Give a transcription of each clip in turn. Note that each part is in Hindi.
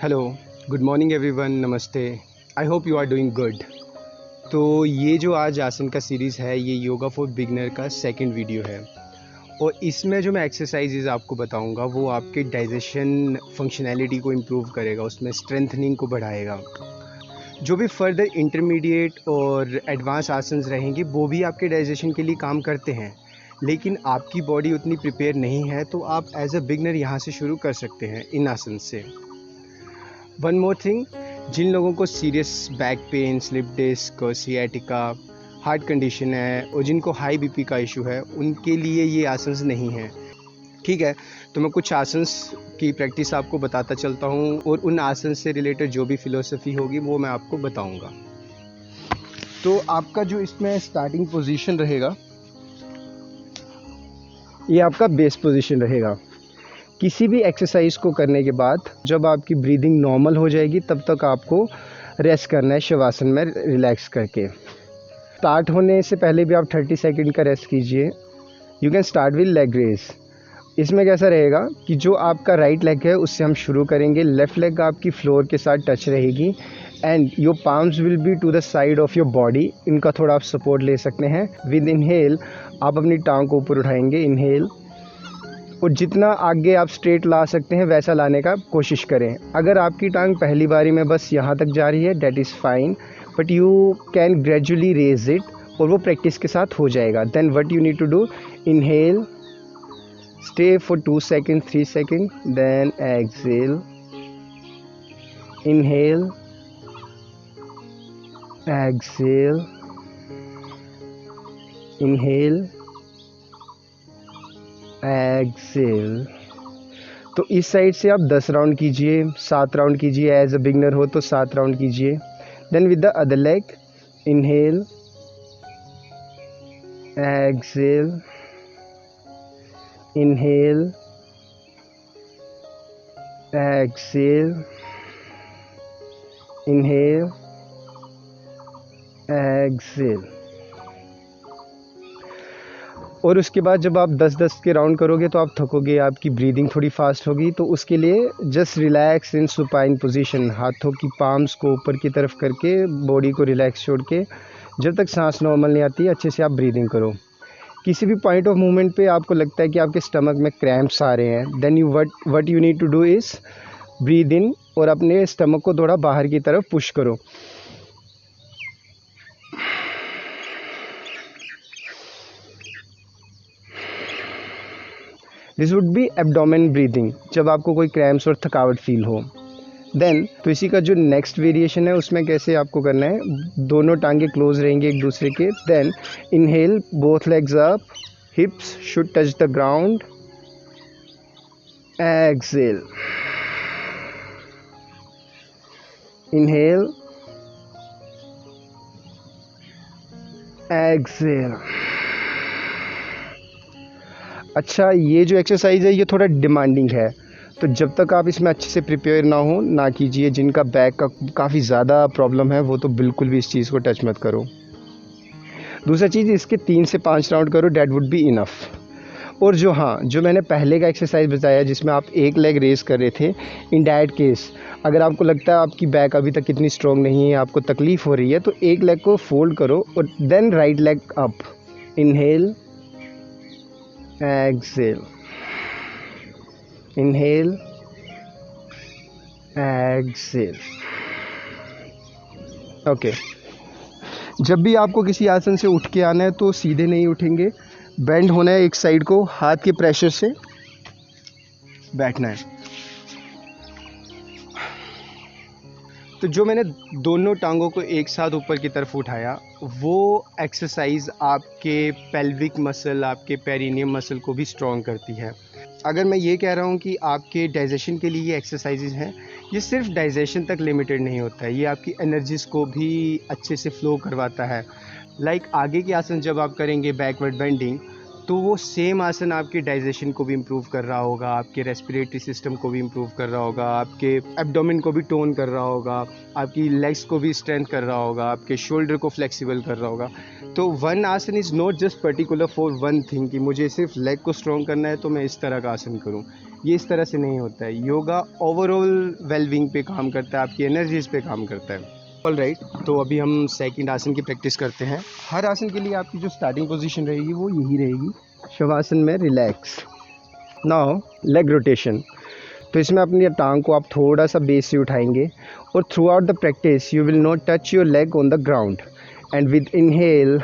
हेलो, गुड मॉर्निंग एवरीवन, नमस्ते। I hope you are doing good. तो ये जो आज आसन का सीरीज़ है, ये योगा फॉर बिगनर का सेकंड वीडियो है और इसमें जो मैं एक्सरसाइजेज आपको बताऊंगा वो आपके डाइजेशन फंक्शनैलिटी को इम्प्रूव करेगा, उसमें स्ट्रेंथनिंग को बढ़ाएगा। जो भी फर्दर इंटरमीडिएट और एडवांस आसन्स रहेंगे वो भी आपके डाइजेशन के लिए काम करते हैं, लेकिन आपकी बॉडी उतनी प्रिपेयर नहीं है, तो आप एज अ बिगनर यहाँ से शुरू कर सकते हैं इन आसन से। वन मोर थिंग, जिन लोगों को serious back pain, slip disc, sciatica, heart condition है और जिनको हाई बीपी का इशू है, उनके लिए ये आसन्स नहीं हैं। ठीक है, तो मैं कुछ आसन्स की प्रैक्टिस आपको बताता चलता हूँ और उन आसन से रिलेटेड जो भी फिलोसफी होगी वो मैं आपको बताऊँगा। तो आपका जो इसमें स्टार्टिंग पोजीशन रहेगा, ये आपका बेस पोजीशन रहेगा। किसी भी एक्सरसाइज को करने के बाद जब आपकी ब्रीदिंग नॉर्मल हो जाएगी तब तक आपको रेस्ट करना है शवासन में रिलैक्स करके। स्टार्ट होने से पहले भी आप 30 सेकंड का रेस्ट कीजिए। You can start with leg raise. इसमें कैसा रहेगा कि जो आपका राइट लेग है उससे हम शुरू करेंगे। लेफ़्ट लेग आपकी फ्लोर के साथ टच रहेगी and your palms will be to the side of your body. इनका थोड़ा आप सपोर्ट ले सकते हैं। विद इनहेल आप अपनी टांग को ऊपर उठाएंगे, इनहेल, और जितना आगे आप स्ट्रेट ला सकते हैं वैसा लाने का कोशिश करें। अगर आपकी टांग पहली बारी में बस यहाँ तक जा रही है, that is fine, but you can gradually raise it और वो प्रैक्टिस के साथ हो जाएगा। Then what you need to do, inhale, stay for 2 second 3 second, then exhale, inhale, exhale, inhale, exhale. तो इस साइड से आप 10 राउंड कीजिए, 7 राउंड कीजिए। एज अ बिगनर हो तो 7 राउंड कीजिए। Then with the other leg, inhale, exhale, inhale, exhale, inhale, exhale. और उसके बाद जब आप 10-10 के राउंड करोगे तो आप थकोगे, आपकी ब्रीदिंग थोड़ी फास्ट होगी। तो उसके लिए just relax in supine position, हाथों की पाम्स को ऊपर की तरफ करके बॉडी को रिलैक्स छोड़ के जब तक सांस नॉर्मल नहीं आती अच्छे से आप ब्रीदिंग करो। किसी भी पॉइंट ऑफ मूवमेंट पे आपको लगता है कि आपके स्टमक में क्रैम्प्स आ रहे हैं, then you what you need to do is breathe in और अपने स्टमक को थोड़ा बाहर की तरफ पुश करो। This would be abdomen breathing, जब आपको कोई क्रैम्प्स और थकावट फील हो। देन तो इसी का जो नेक्स्ट वेरिएशन है उसमें कैसे आपको करना है, दोनों टांगे क्लोज रहेंगे एक दूसरे के। Then inhale, both legs up, hips should touch the ground, exhale, inhale, exhale. अच्छा, ये जो एक्सरसाइज है ये थोड़ा डिमांडिंग है, तो जब तक आप इसमें अच्छे से प्रिपेयर ना हो ना कीजिए। जिनका बैक का काफ़ी ज़्यादा प्रॉब्लम है वो तो बिल्कुल भी इस चीज़ को टच मत करो। दूसरा चीज़, इसके 3 से 5 राउंड करो, डैट वुड बी इनफ। और जो मैंने पहले का एक्सरसाइज बताया जिसमें आप एक लेग रेस कर रहे थे, इन डैट केस अगर आपको लगता है आपकी बैक अभी तक इतनी स्ट्रॉन्ग नहीं है, आपको तकलीफ़ हो रही है, तो एक लेग को फोल्ड करो और then right leg up, inhale, exhale, inhale, exhale. Okay, जब भी आपको किसी आसन से उठ के आना है तो सीधे नहीं उठेंगे, बेंड होना है एक साइड को, हाथ के प्रेशर से बैठना है। तो जो मैंने दोनों टांगों को एक साथ ऊपर की तरफ उठाया, वो एक्सरसाइज आपके पेल्विक मसल, आपके पेरिनियम मसल को भी स्ट्रॉन्ग करती है। अगर मैं ये कह रहा हूँ कि आपके डाइजेशन के लिए ये एक्सरसाइजेज हैं, ये सिर्फ डाइजेशन तक लिमिटेड नहीं होता है, ये आपकी एनर्जीज़ को भी अच्छे से फ्लो करवाता है। लाइक आगे के आसन जब आप करेंगे बैकवर्ड बेंडिंग, तो वो सेम आसन आपके डाइजेशन को भी इम्प्रूव कर रहा होगा, आपके रेस्पिरेटरी सिस्टम को भी इम्प्रूव कर रहा होगा, आपके एब्डोमेन को भी टोन कर रहा होगा, आपकी लेग्स को भी स्ट्रेंथ कर रहा होगा, आपके शोल्डर को फ्लेक्सिबल कर रहा होगा। तो वन आसन is not just particular for one thing कि मुझे सिर्फ लेग को स्ट्रॉन्ग करना है तो मैं इस तरह का आसन करूँ। ये इस तरह से नहीं होता है। योगा ओवरऑल वेलबींग पे काम करता है, आपकी एनर्जीज़ पे काम करता है। ऑल राइट, तो अभी हम सेकंड आसन की प्रैक्टिस करते हैं। हर आसन के लिए आपकी जो स्टार्टिंग पोजीशन रहेगी वो यही रहेगी, शवासन में रिलैक्स। Now leg rotation. तो इसमें अपनी टांग को आप थोड़ा सा बेस से उठाएंगे और throughout the practice you will not touch your leg on the ground and with inhale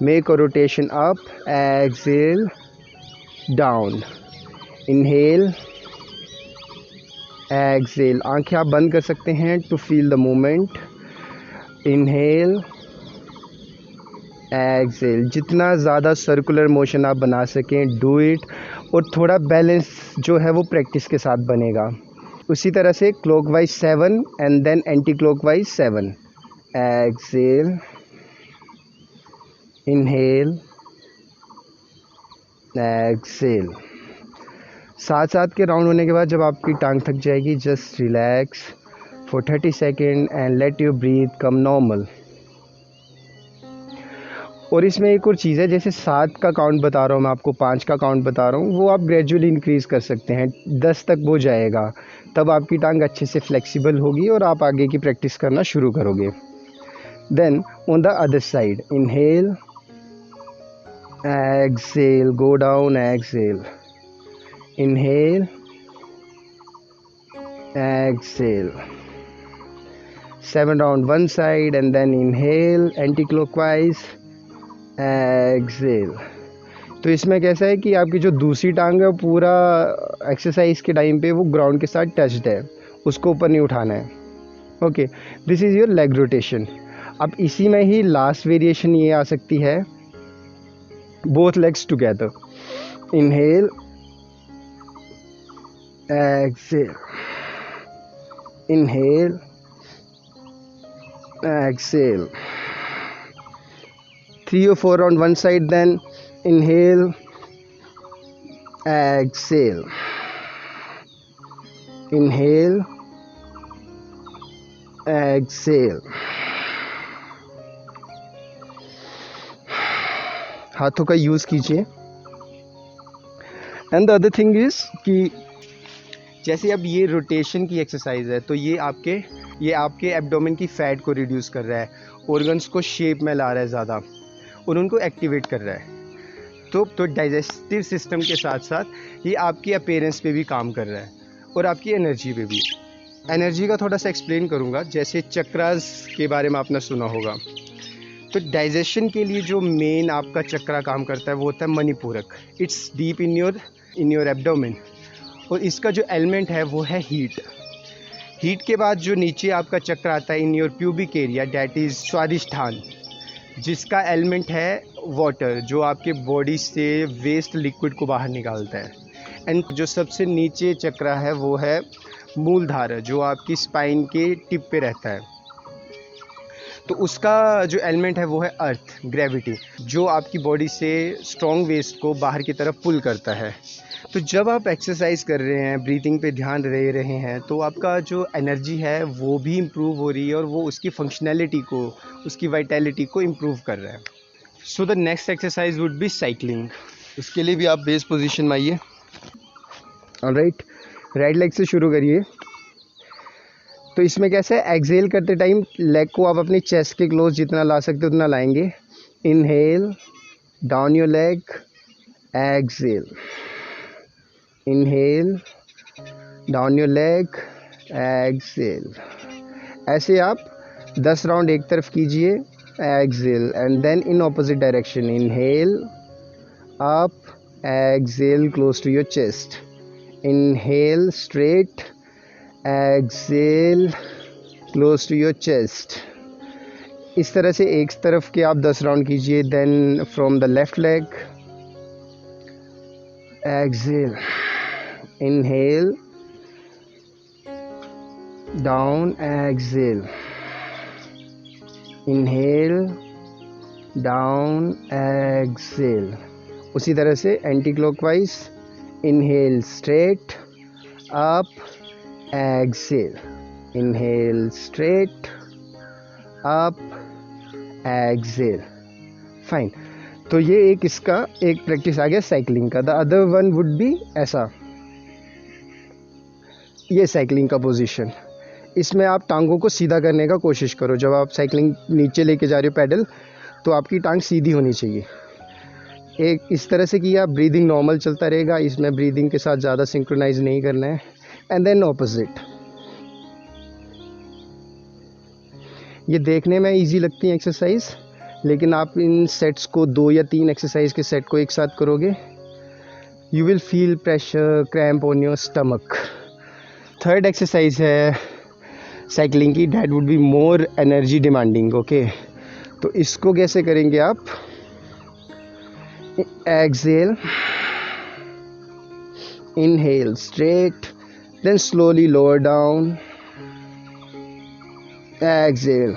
make a rotation up, exhale down, inhale exhale. आंखें आप बंद कर सकते हैं to feel the moment. Inhale exhale. जितना ज़्यादा सर्कुलर मोशन आप बना सकें डू इट, और थोड़ा बैलेंस जो है वो प्रैक्टिस के साथ बनेगा। उसी तरह से clockwise 7 and then anticlockwise 7। Exhale, inhale, exhale. साथ साथ के राउंड होने के बाद जब आपकी टांग थक जाएगी, just relax for 30 second and let your breathe come normal. और इसमें एक और चीज़ है, जैसे 7 का काउंट बता रहा हूँ मैं आपको, 5 का काउंट बता रहा हूँ, वो आप ग्रेजुअली इंक्रीज़ कर सकते हैं। 10 तक वो जाएगा, तब आपकी टांग अच्छे से फ्लेक्सिबल होगी और आप आगे की प्रैक्टिस करना शुरू करोगे। Then on the other side, inhale, exhale, go down, exhale, inhale, exhale. 7 round one side and then inhale anticlockwise, exhale. तो इसमें कैसा है कि आपकी जो दूसरी टांग है वो पूरा एक्सरसाइज के टाइम पे वो ग्राउंड के साथ टच्ड है, उसको ऊपर नहीं उठाना है। Okay, this is your leg rotation. अब इसी में ही लास्ट वेरिएशन ये आ सकती है, both legs together. Inhale, exhale, inhale, exhale. 3 or 4 on one side, then inhale, exhale, inhale, exhale। हाथों का यूज़ कीजिए। And the other thing is कि जैसे अब ये रोटेशन की एक्सरसाइज है, तो ये आपके एब्डोमेन की फ़ैट को रिड्यूस कर रहा है, ऑर्गन्स को शेप में ला रहा है ज़्यादा और उनको एक्टिवेट कर रहा है। तो डाइजेस्टिव सिस्टम के साथ साथ ये आपकी अपीयरेंस पे भी काम कर रहा है और आपकी एनर्जी पे भी। एनर्जी का थोड़ा सा एक्सप्लेन करूँगा। जैसे चक्रास के बारे में आपने सुना होगा, तो डाइजेशन के लिए जो मेन आपका चक्रा काम करता है वो होता है Manipuraka. It's deep in your abdomen, और इसका जो एलिमेंट है वो है हीट के बाद जो नीचे आपका चक्र आता है in your pubic area, that is Swadhishthana, जिसका एलिमेंट है वाटर, जो आपके बॉडी से वेस्ट लिक्विड को बाहर निकालता है। एंड जो सबसे नीचे चक्र है वो है मूलधार, जो आपकी स्पाइन के टिप पे रहता है। तो उसका जो एलिमेंट है वो है अर्थ, ग्रेविटी, जो आपकी बॉडी से स्ट्रॉन्ग वेस्ट को बाहर की तरफ पुल करता है। तो जब आप एक्सरसाइज कर रहे हैं, ब्रीथिंग पे ध्यान दे रहे हैं, तो आपका जो एनर्जी है वो भी इम्प्रूव हो रही है और वो उसकी फंक्शनैलिटी को, उसकी वाइटैलिटी को इम्प्रूव कर रहा है। सो the next exercise would B cycling. उसके लिए भी आप बेस पोजीशन में आइए। ऑलराइट, राइट लेग से शुरू करिए। तो इसमें कैसे है, एक्सहेल करते टाइम लेग को आप अपनी चेस्ट के क्लोज जितना ला सकते उतना लाएंगे। Inhale, down your leg, exhale, inhale, down your leg, exhale. ऐसे आप 10 राउंड एक तरफ कीजिए, exhale, and then in opposite direction. Inhale, up, exhale, close to your chest. Inhale, straight, exhale, close to your chest. इस तरह से एक तरफ के आप 10 राउंड कीजिए। Then from the left leg, exhale, inhale, down, exhale, inhale, down, exhale. उसी तरह से anticlockwise, inhale straight up, exhale, inhale straight up, exhale. Fine. तो ये एक इसका एक प्रैक्टिस आ गया साइकिलिंग का। The other one would be ऐसा, ये साइकिलिंग का पोजीशन। इसमें आप टांगों को सीधा करने का कोशिश करो। जब आप साइकिलिंग नीचे लेके जा रहे हो पैडल, तो आपकी टांग सीधी होनी चाहिए। एक इस तरह से किया, ब्रीदिंग नॉर्मल चलता रहेगा, इसमें ब्रीदिंग के साथ ज़्यादा सिंक्रोनाइज नहीं करना है। And then opposite. ये देखने में इजी लगती है एक्सरसाइज, लेकिन आप इन सेट्स को 2 या 3 एक्सरसाइज के सेट को एक साथ करोगे, you will feel pressure cramp on your stomach. Third exercise है साइकिलिंग की, that would be more energy demanding. Okay, तो इसको कैसे करेंगे आप? Exhale, inhale straight, then slowly lower down, exhale,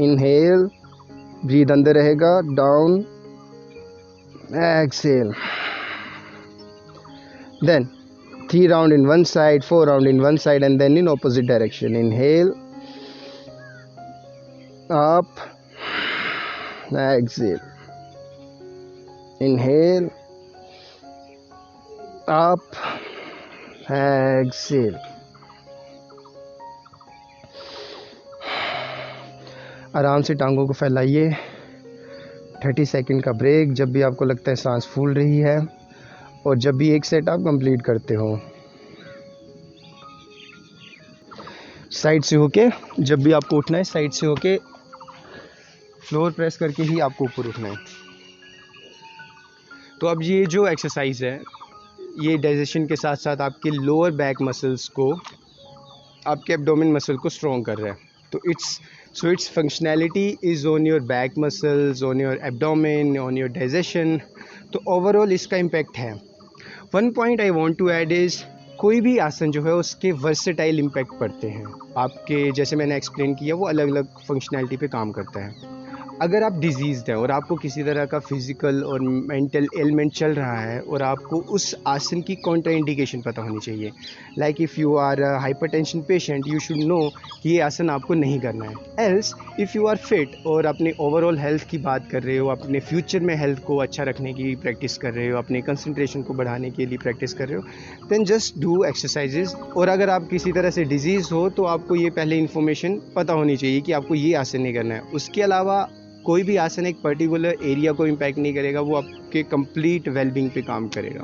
inhale, breathe अंदर रहेगा, down, exhale, then 3 round in one side, 4 round in one side, and then in opposite direction. Inhale, up, exhale, inhale, up, exhale. आराम से टांगों को फैलाइए। 30 सेकंड का ब्रेक जब भी आपको लगता है सांस फूल रही है, और जब भी एक सेट आप कंप्लीट करते हो। साइड से होके जब भी आपको उठना है, साइड से होके फ्लोर प्रेस करके ही आपको ऊपर उठना है। तो अब ये जो एक्सरसाइज है, ये डाइजेशन के साथ साथ आपके लोअर बैक मसल्स को, आपके एब्डोमेन मसल को स्ट्रॉन्ग कर रहा है। तो its functionality is on your back muscles, on your abdomen, on your digestion. तो ओवरऑल इसका इम्पैक्ट है। One point I want to add is, कोई भी आसन जो है उसके वर्सेटाइल इम्पैक्ट पड़ते हैं आपके। जैसे मैंने एक्सप्लेन किया, वो अलग अलग फंक्शनैलिटी पे काम करता है। अगर आप डिजीज़्ड हैं और आपको किसी तरह का फिज़िकल और मेंटल एलिमेंट चल रहा है, और आपको उस आसन की कॉन्ट्राइंडिकेशन पता होनी चाहिए। Like if you are a hypertension patient, you should know कि ये आसन आपको नहीं करना है। Else if you are fit और अपने ओवरऑल हेल्थ की बात कर रहे हो, अपने फ्यूचर में हेल्थ को अच्छा रखने की प्रैक्टिस कर रहे हो, अपने कंसंट्रेशन को बढ़ाने के लिए प्रैक्टिस कर रहे हो, देन जस्ट डू एक्सरसाइजेज। और अगर आप किसी तरह से डिजीज़ हो, तो आपको ये पहले इन्फॉर्मेशन पता होनी चाहिए कि आपको ये आसन नहीं करना है। उसके अलावा कोई भी आसन एक पर्टिकुलर एरिया को इम्पैक्ट नहीं करेगा, वो आपके कंप्लीट वेलबींग पे काम करेगा।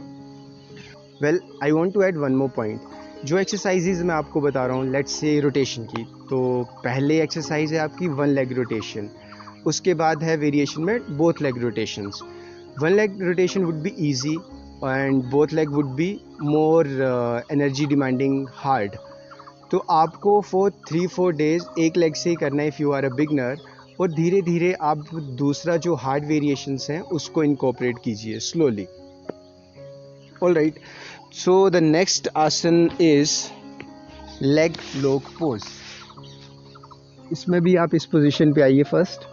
Well, I want to add one more point. जो एक्सरसाइजेज मैं आपको बता रहा हूँ, लेट्स से रोटेशन की, तो पहले एक्सरसाइज है आपकी 1 लेग रोटेशन। उसके बाद है वेरिएशन में both leg rotations. 1 leg rotation would be easy and both leg would be more energy demanding hard. तो आपको फॉर 3-4 डेज एक लेग से ही करना है if you are a beginner, और धीरे धीरे आप दूसरा जो हार्ड वेरिएशंस हैं उसको इनकॉर्पोरेट कीजिए slowly. All right, so the next asana is leg lock pose. इसमें भी आप इस पोजीशन पे आइए first,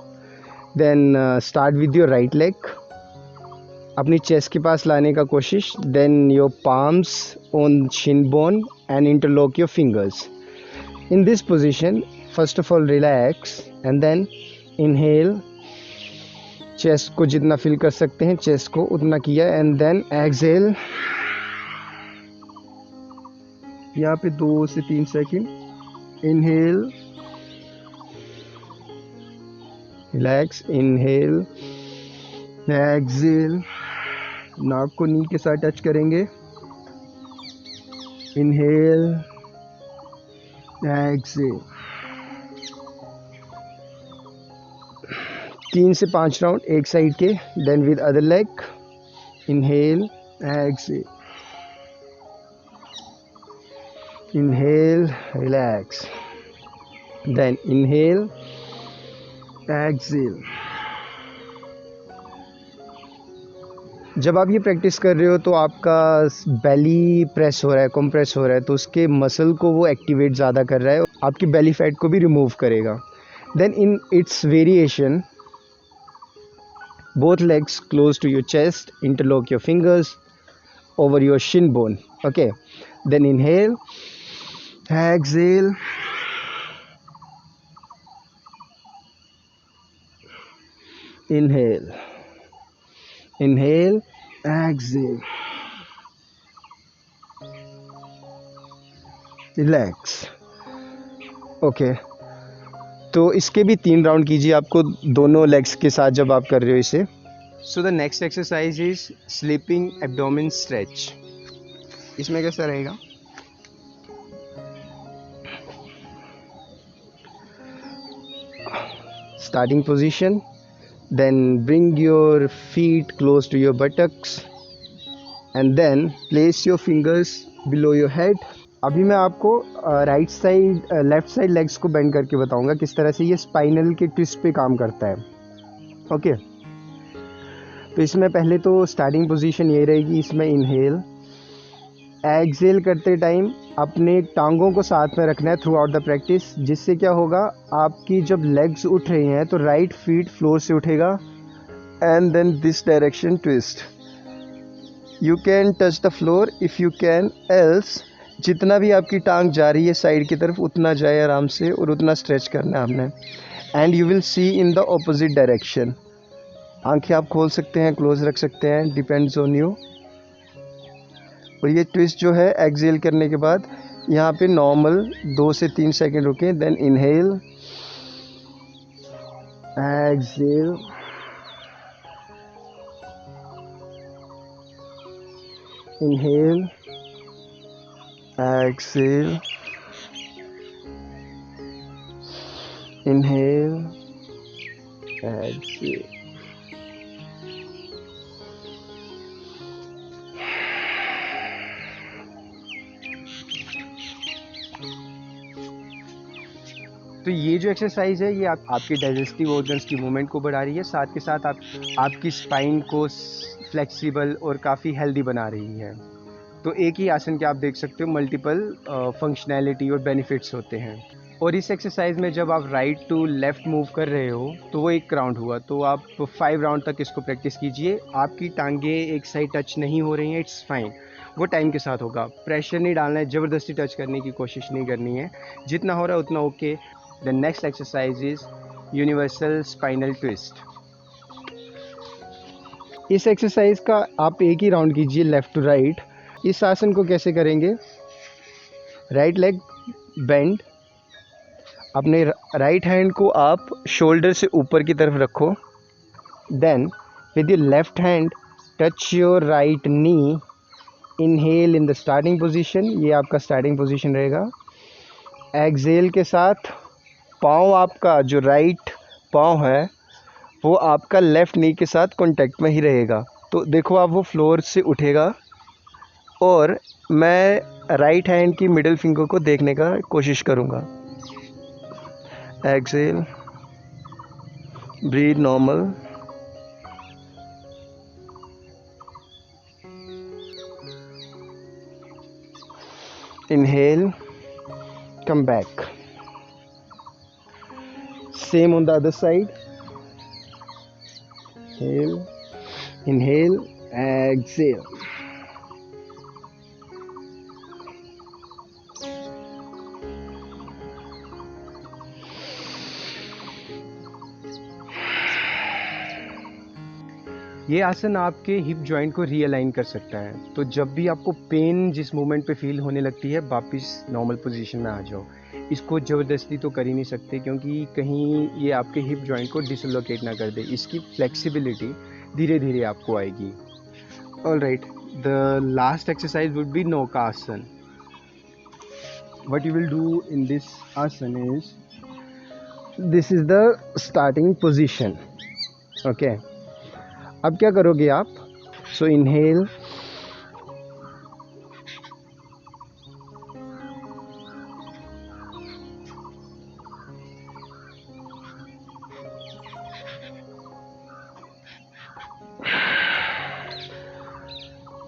then start with your right leg, अपनी चेस्ट के पास लाने का कोशिश, then your palms on shin bone and interlock your fingers. In this position first of all relax and then inhale, chest को जितना फील कर सकते हैं चेस्ट को उतना किया, एंड देन एक्सहेल। यहाँ पे 2 से 3 second. Inhale, relax, inhale, exhale, नाक को नी के साथ टच करेंगे, इनहेल, एक्सहेल। 3 से 5 राउंड एक साइड के, then with other leg, inhale, exhale, inhale, relax, then inhale, exhale. जब आप ये प्रैक्टिस कर रहे हो तो आपका बेली प्रेस हो रहा है, कंप्रेस हो रहा है, तो उसके मसल को वो एक्टिवेट ज़्यादा कर रहा है, आपकी बेली फैट को भी रिमूव करेगा। Then in its variation both legs close to your chest, interlock your fingers over your shin bone. Okay, then inhale, exhale, inhale, inhale, exhale, relax. Okay, तो इसके भी 3 राउंड कीजिए आपको दोनों लेग्स के साथ जब आप कर रहे हो इसे. सो the next exercise is sleeping abdomen stretch. इसमें कैसा रहेगा? Starting position, then bring your feet close to your buttocks and then place your fingers below your head. अभी मैं आपको right side left side legs को बेंड करके बताऊंगा किस तरह से ये स्पाइनल के ट्विस्ट पे काम करता है. ओके, तो इसमें पहले तो स्टार्टिंग पोजीशन ये रहेगी. इसमें इनहेल, एक्सहेल करते टाइम अपने टांगों को साथ में रखना है थ्रू आउट द प्रैक्टिस. जिससे क्या होगा, आपकी जब लेग्स उठ रही हैं तो राइट फीट फ्लोर से उठेगा and then this direction twist. You can touch the floor if you can, else जितना भी आपकी टांग जा रही है साइड की तरफ उतना जाए आराम से और उतना स्ट्रेच करना है आपने. And you will see in the opposite direction. आंखें आप खोल सकते हैं, क्लोज रख सकते हैं, डिपेंड्स ऑन यू. और ये ट्विस्ट जो है एक्सहेल करने के बाद यहाँ पे नॉर्मल 2 से 3 सेकंड रुकें. Then inhale, exhale, inhale, exhale, inhale, exhale. तो ये जो एक्सरसाइज है ये आपके डाइजेस्टिव ऑर्गन्स की मूवमेंट को बढ़ा रही है, साथ के साथ आपकी स्पाइन को फ्लेक्सिबल और काफ़ी हेल्दी बना रही है. तो एक ही आसन के आप देख सकते हो मल्टीपल फंक्शनैलिटी और बेनिफिट्स होते हैं. और इस एक्सरसाइज में जब आप राइट टू लेफ़्ट मूव कर रहे हो तो वो 1 राउंड हुआ. तो आप 5 राउंड तक इसको प्रैक्टिस कीजिए. आपकी टांगे एक साइड टच नहीं हो रही हैं, इट्स फाइन, वो टाइम के साथ होगा. प्रेशर नहीं डालना है, ज़बरदस्ती टच करने की कोशिश नहीं करनी है. जितना हो रहा है उतना okay. The next exercise is universal spinal twist. इस एक्सरसाइज का आप एक ही राउंड कीजिए लेफ़्ट टू राइट. इस आसन को कैसे करेंगे? राइट लेग बेंड, अपने राइट हैंड को आप शोल्डर से ऊपर की तरफ रखो. Then with your left hand touch your right knee. Inhale in the starting position, ये आपका स्टार्टिंग पोजीशन रहेगा. एक्सहेल के साथ पाँव, आपका जो राइट पाँव है वो आपका लेफ़्ट नी के साथ कांटेक्ट में ही रहेगा. तो देखो आप वो फ्लोर से उठेगा और मैं राइट हैंड की मिडिल फिंगर को देखने का कोशिश करूँगा. Exhale, breathe normal, inhale, come back. Same on the other side. Inhale, exhale. ये आसन आपके हिप जॉइंट को रीअलाइन कर सकता है. तो जब भी आपको पेन जिस मोमेंट पे फील होने लगती है, वापस नॉर्मल पोजीशन में आ जाओ. इसको ज़बरदस्ती तो कर ही नहीं सकते क्योंकि कहीं ये आपके हिप जॉइंट को डिसलोकेट ना कर दे. इसकी फ्लेक्सिबिलिटी धीरे धीरे आपको आएगी. All right, the last exercise would be Naukasana. What you will do in this asana is, this is the starting position. Okay, अब क्या करोगे आप? सो इनहेल,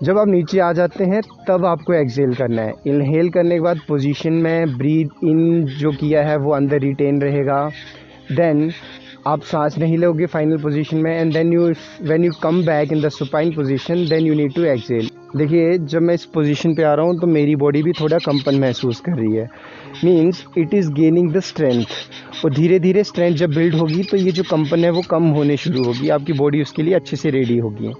जब आप नीचे आ जाते हैं तब आपको एक्सहेल करना है. इनहेल करने के बाद पोजीशन में ब्रीथ इन जो किया है वो अंदर रिटेन रहेगा. देन आप सांस नहीं लोगे फाइनल पोजीशन में, and then when you come back in the supine position then you need to exhale. देखिए जब मैं इस पोजीशन पे आ रहा हूँ तो मेरी बॉडी भी थोड़ा कंपन महसूस कर रही है, means it is gaining the strength. और धीरे धीरे स्ट्रेंथ जब बिल्ड होगी तो ये जो कंपन है वो कम होने शुरू होगी, आपकी बॉडी उसके लिए अच्छे से रेडी होगी।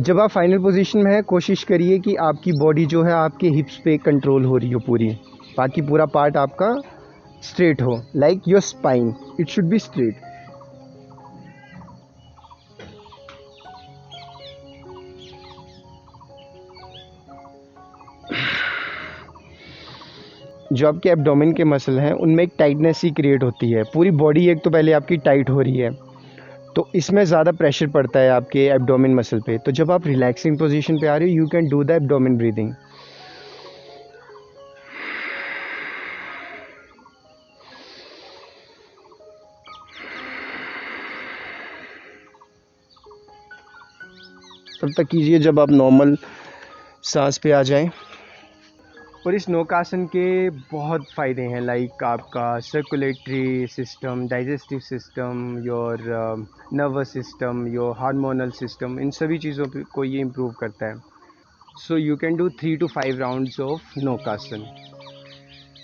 जब आप फाइनल पोजीशन में हैं कोशिश करिए कि आपकी बॉडी जो है आपके हिप्स पे कंट्रोल हो रही हो पूरी, बाकी पूरा पार्ट आपका स्ट्रेट हो, like your spine it should be straight. जो आपके एब्डोमेन के मसल हैं उनमें एक टाइटनेस ही क्रिएट होती है, पूरी बॉडी एक तो पहले आपकी टाइट हो रही है तो इसमें ज़्यादा प्रेशर पड़ता है आपके एब्डोमेन मसल पे। तो जब आप रिलैक्सिंग पोजीशन पे आ रहे हो you can do the abdomen breathing. तब तक कीजिए जब आप नॉर्मल सांस पे आ जाएं। और इस नौकासन के बहुत फ़ायदे हैं, लाइक आपका circulatory system, digestive system, your nervous system, your hormonal system, इन सभी चीज़ों को ये इम्प्रूव करता है। So you can do 3 to 5 rounds of Naukasana.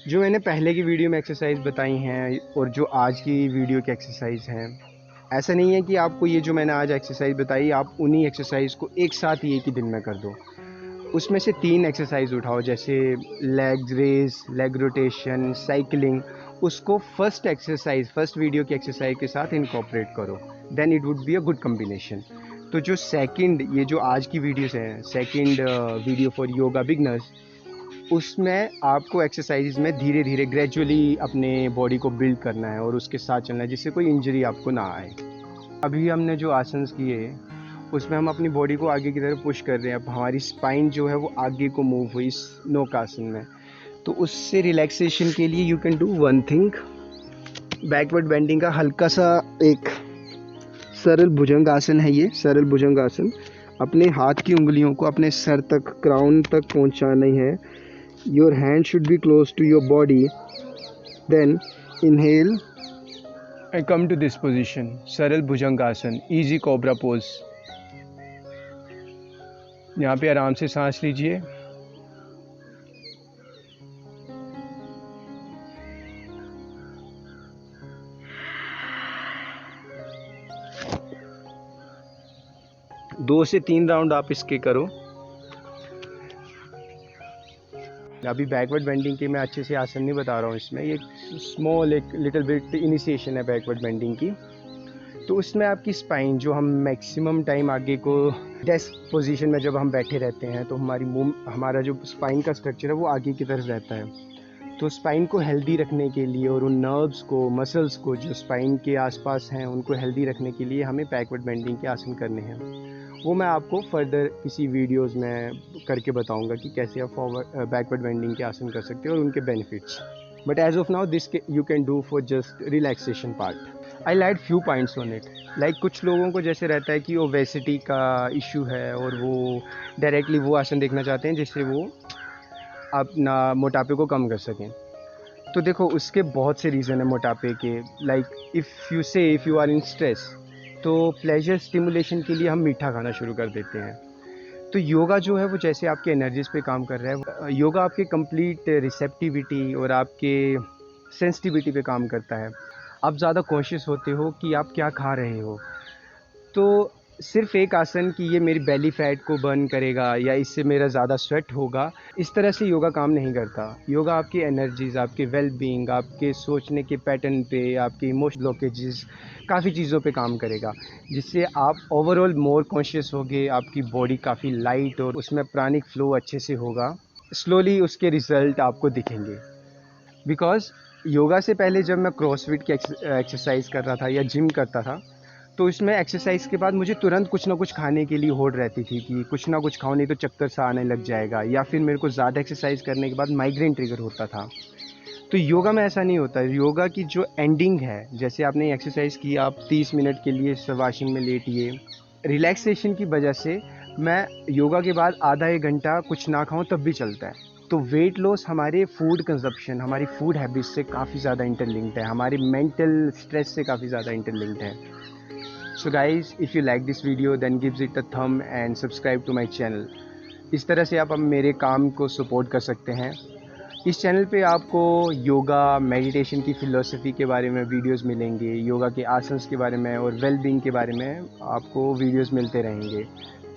जो मैंने पहले की वीडियो में एक्सरसाइज बताई हैं और जो आज की वीडियो की एक्सरसाइज हैं, ऐसा नहीं है कि आपको ये जो मैंने आज एक्सरसाइज बताई आप उन्हीं एक्सरसाइज को एक साथ ही एक ही दिन में कर दो। उसमें से 3 एक्सरसाइज उठाओ, जैसे leg raise, leg rotation, cycling, उसको फर्स्ट वीडियो की एक्सरसाइज के साथ इनकॉर्पोरेट करो, then it would be a good combination. तो जो ये जो आज की वीडियोस हैं, second video for yoga beginners, उसमें आपको एक्सरसाइज में धीरे धीरे ग्रेजुअली अपने बॉडी को बिल्ड करना है और उसके साथ चलना है जिससे कोई इंजरी आपको ना आए। अभी हमने जो आसन किए उसमें हम अपनी बॉडी को आगे की तरफ पुश कर रहे हैं, अब हमारी स्पाइन जो है वो आगे को मूव हुई इस नौकासन में। तो उससे रिलैक्सेशन के लिए you can do one thing, backward bending का हल्का सा एक सरल भुजंग आसन है ये, सरल भुजंग आसन। अपने हाथ की उंगलियों को अपने सर तक, क्राउन तक पहुंचाना है। Your hand should be close to your body, then inhale and come to this position, saral bhujang आसन, इजी कोबरा पोज। यहाँ पे आराम से सांस लीजिए। दो से 3 राउंड आप इसके करो। अभी बैकवर्ड बेंडिंग के मैं अच्छे से आसन नहीं बता रहा हूँ, इसमें ये स्मॉल एक लिटिल बिट इनिशिएशन है बैकवर्ड बेंडिंग की। तो उसमें आपकी स्पाइन जो हम मैक्सिमम टाइम आगे को डेस्क पोजीशन में जब हम बैठे रहते हैं तो हमारा जो स्पाइन का स्ट्रक्चर है वो आगे की तरफ रहता है। तो स्पाइन को हेल्दी रखने के लिए और उन नर्व्स को, मसल्स को जो स्पाइन के आसपास हैं उनको हेल्दी रखने के लिए हमें बैकवर्ड बेंडिंग के आसन करने हैं। वो मैं आपको फर्दर किसी वीडियोज़ में करके बताऊँगा कि कैसे आप बैकवर्ड बेंडिंग के आसन कर सकते हैं और उनके benefits. But as of now this you can do for just relaxation part. I light few points on it, like कुछ लोगों को जैसे रहता है कि ओबेसिटी का इशू है और वो डायरेक्टली वो आसन देखना चाहते हैं जिससे वो अपना मोटापे को कम कर सकें। तो देखो उसके बहुत से रीज़न है मोटापे के, like if you are in stress तो प्लेजर स्टिमुलेशन के लिए हम मीठा खाना शुरू कर देते हैं। तो योगा जो है वो जैसे आपके एनर्जीज पे काम कर रहा है, योगा आपके कंप्लीट रिसेप्टिविटी और आपके सेंसिटिविटी पे काम करता है। आप ज़्यादा कॉन्शियस होते हो कि आप क्या खा रहे हो। तो सिर्फ एक आसन कि ये मेरी बेली फैट को बर्न करेगा या इससे मेरा ज़्यादा स्वेट होगा, इस तरह से योगा काम नहीं करता। योगा आपकी एनर्जीज़, आपके वेल बीइंग, आपके सोचने के पैटर्न पे, आपके इमोशनल ब्लॉकेजेस, काफ़ी चीज़ों पे काम करेगा, जिससे आप ओवरऑल मोर कॉन्शियस होगे, आपकी बॉडी काफ़ी लाइट और उसमें प्राणिक फ्लो अच्छे से होगा। स्लोली उसके रिज़ल्ट आपको दिखेंगे। बिकॉज़ योगा से पहले जब मैं क्रॉसफिट की एक्सरसाइज कर रहा था या जिम करता था तो इसमें एक्सरसाइज के बाद मुझे तुरंत कुछ ना कुछ खाने के लिए होड़ रहती थी कि कुछ ना कुछ खाओ नहीं तो चक्कर सा आने लग जाएगा, या फिर मेरे को ज़्यादा एक्सरसाइज करने के बाद माइग्रेन ट्रिगर होता था। तो योगा में ऐसा नहीं होता। योगा की जो एंडिंग है, जैसे आपने एक्सरसाइज की, आप 30 मिनट के लिए शवासन में लेटिए, रिलैक्सेशन की वजह से मैं योगा के बाद आधा 1 घंटा कुछ ना खाऊं तब भी चलता है। तो वेट लॉस हमारे फूड कंजप्शन, हमारी फूड हैबिट्स से काफ़ी ज़्यादा इंटरलिंक्ड है, हमारे मेंटल स्ट्रेस से काफ़ी ज़्यादा इंटरलिंक्ड है। So guys, if you like this video then gives it a thumb and subscribe to my channel. इस तरह से आप अब मेरे काम को सपोर्ट कर सकते हैं। इस चैनल पे आपको योगा, मेडिटेशन की फ़िलॉसफी के बारे में वीडियोस मिलेंगे, योगा के आसन्स के बारे में और वेल बीइंग के बारे में आपको वीडियोस मिलते रहेंगे।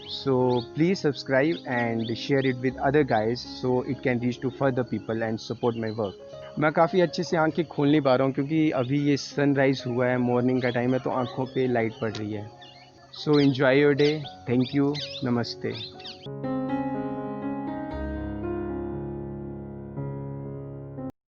So please subscribe and share it with other guys so it can reach to further people and support my work. मैं काफ़ी अच्छे से आंखें खोल नहीं पा रहा हूँ क्योंकि अभी ये सनराइज़ हुआ है, मॉर्निंग का टाइम है, तो आँखों पे लाइट पड़ रही है। So enjoy your day. Thank you. नमस्ते।